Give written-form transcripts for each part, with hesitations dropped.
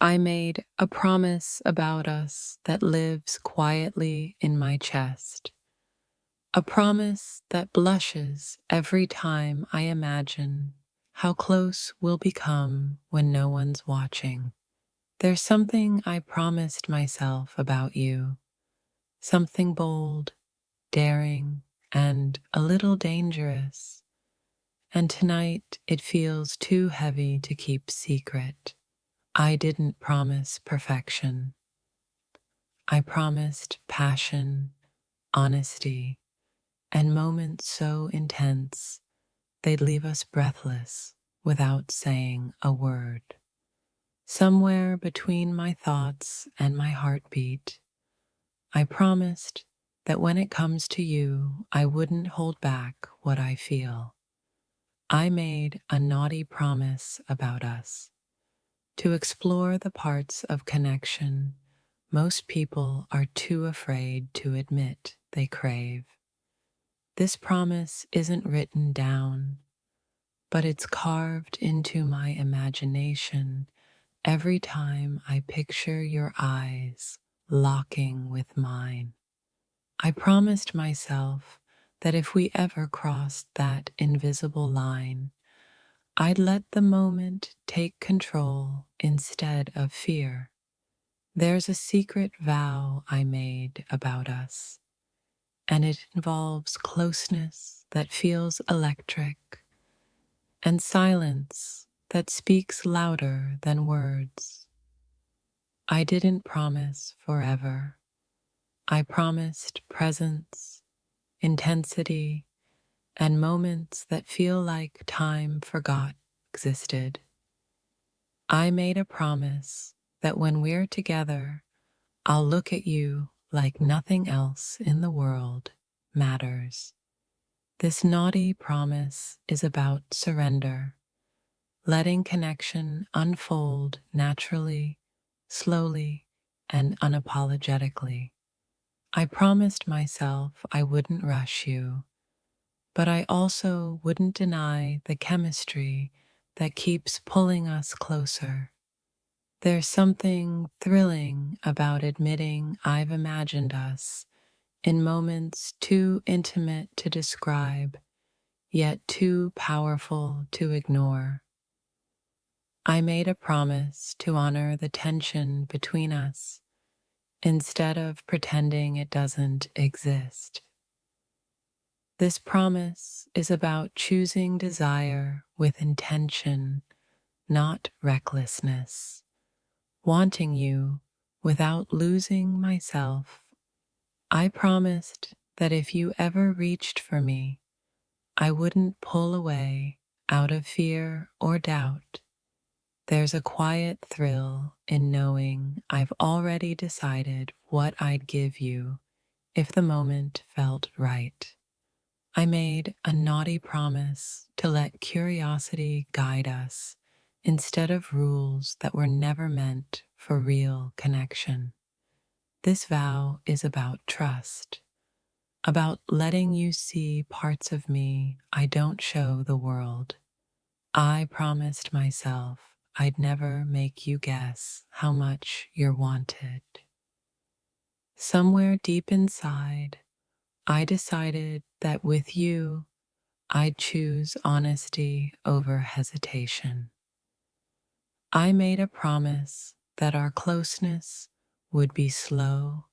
I made a promise about us that lives quietly in my chest. A promise that blushes every time I imagine how close we'll become when no one's watching. There's something I promised myself about you, something bold, daring, and a little dangerous. And tonight it feels too heavy to keep secret. I didn't promise perfection. I promised passion, honesty, and moments so intense they'd leave us breathless without saying a word. Somewhere between my thoughts and my heartbeat, I promised that when it comes to you, I wouldn't hold back what I feel. I made a naughty promise about us to explore the parts of connection most people are too afraid to admit they crave. This promise isn't written down, but it's carved into my imagination every time I picture your eyes locking with mine. I promised myself that if we ever crossed that invisible line, I'd let the moment take control instead of fear. There's a secret vow I made about us, and it involves closeness that feels electric and silence that speaks louder than words. I didn't promise forever. I promised presence, intensity, and moments that feel like time forgot existed. I made a promise that when we're together, I'll look at you like nothing else in the world matters. This naughty promise is about surrender, letting connection unfold naturally, slowly, and unapologetically. I promised myself I wouldn't rush you, but I also wouldn't deny the chemistry that keeps pulling us closer. There's something thrilling about admitting I've imagined us in moments too intimate to describe, yet too powerful to ignore. I made a promise to honor the tension between us instead of pretending it doesn't exist. This promise is about choosing desire with intention, not recklessness, wanting you without losing myself. I promised that if you ever reached for me, I wouldn't pull away out of fear or doubt. There's a quiet thrill in knowing I've already decided what I'd give you if the moment felt right. I made a naughty promise to let curiosity guide us instead of rules that were never meant for real connection. This vow is about trust, about letting you see parts of me I don't show the world. I promised myself I'd never make you guess how much you're wanted. Somewhere deep inside, I decided that with you, I'd choose honesty over hesitation. I made a promise that our closeness would be slow,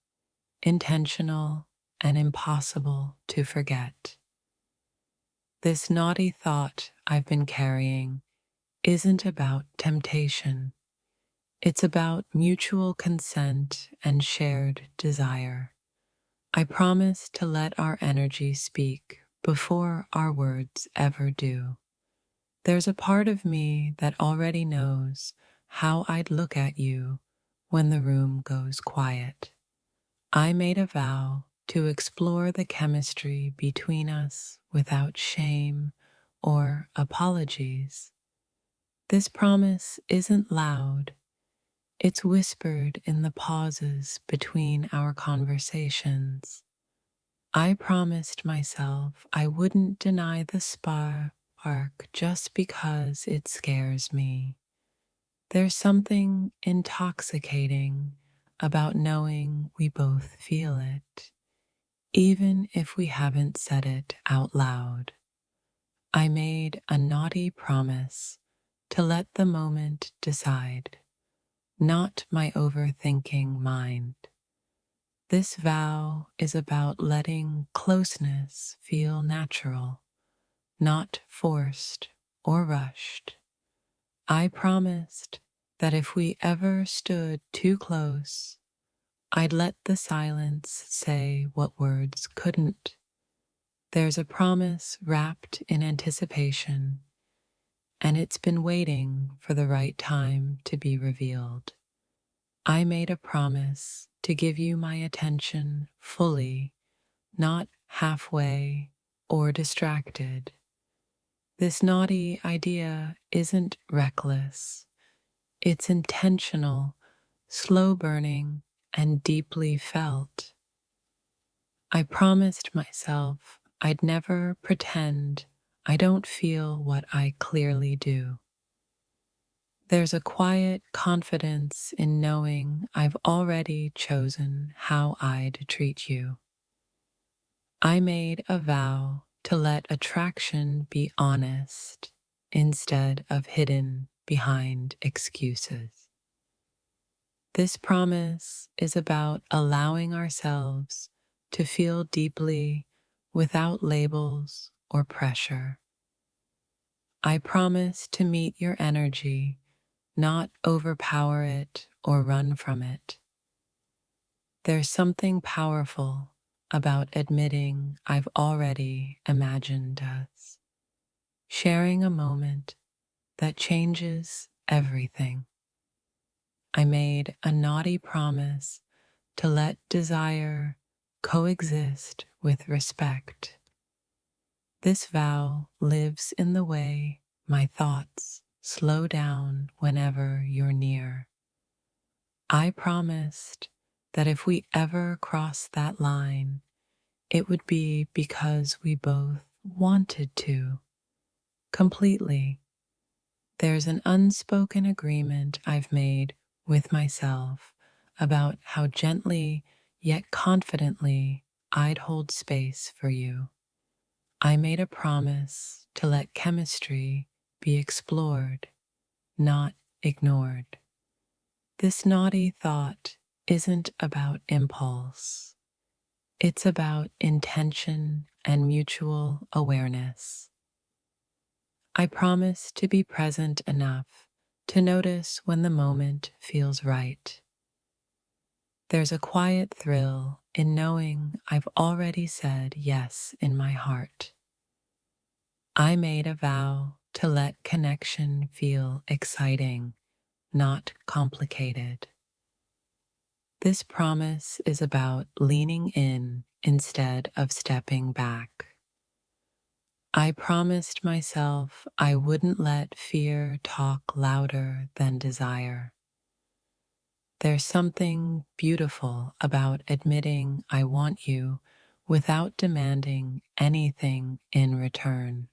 intentional, and impossible to forget. This naughty thought I've been carrying isn't about temptation. It's about mutual consent and shared desire. I promise to let our energy speak before our words ever do. There's a part of me that already knows how I'd look at you when the room goes quiet. I made a vow to explore the chemistry between us without shame or apologies. This promise isn't loud, it's whispered in the pauses between our conversations. I promised myself I wouldn't deny the spark just because it scares me. There's something intoxicating about knowing we both feel it, even if we haven't said it out loud. I made a naughty promise to let the moment decide, not my overthinking mind. This vow is about letting closeness feel natural, not forced or rushed. I promised that if we ever stood too close, I'd let the silence say what words couldn't. There's a promise wrapped in anticipation, and it's been waiting for the right time to be revealed. I made a promise to give you my attention fully, not halfway or distracted. This naughty idea isn't reckless, it's intentional, slow burning, and deeply felt. I promised myself I'd never pretend I don't feel what I clearly do. There's a quiet confidence in knowing I've already chosen how I'd treat you. I made a vow to let attraction be honest instead of hidden behind excuses. This promise is about allowing ourselves to feel deeply without labels or pressure. I promise to meet your energy, not overpower it or run from it. There's something powerful about admitting I've already imagined us, sharing a moment that changes everything. I made a naughty promise to let desire coexist with respect. This vow lives in the way my thoughts slow down whenever you're near. I promised that if we ever crossed that line, it would be because we both wanted to, completely. There's an unspoken agreement I've made with myself about how gently yet confidently I'd hold space for you. I made a promise to let chemistry be explored, not ignored. This naughty thought isn't about impulse. It's about intention and mutual awareness. I promise to be present enough to notice when the moment feels right. There's a quiet thrill in knowing I've already said yes in my heart. I made a vow to let connection feel exciting, not complicated. This promise is about leaning in instead of stepping back. I promised myself I wouldn't let fear talk louder than desire. There's something beautiful about admitting I want you without demanding anything in return.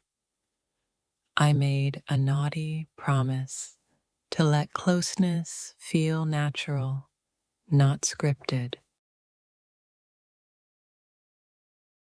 I made a naughty promise to let closeness feel natural, not scripted.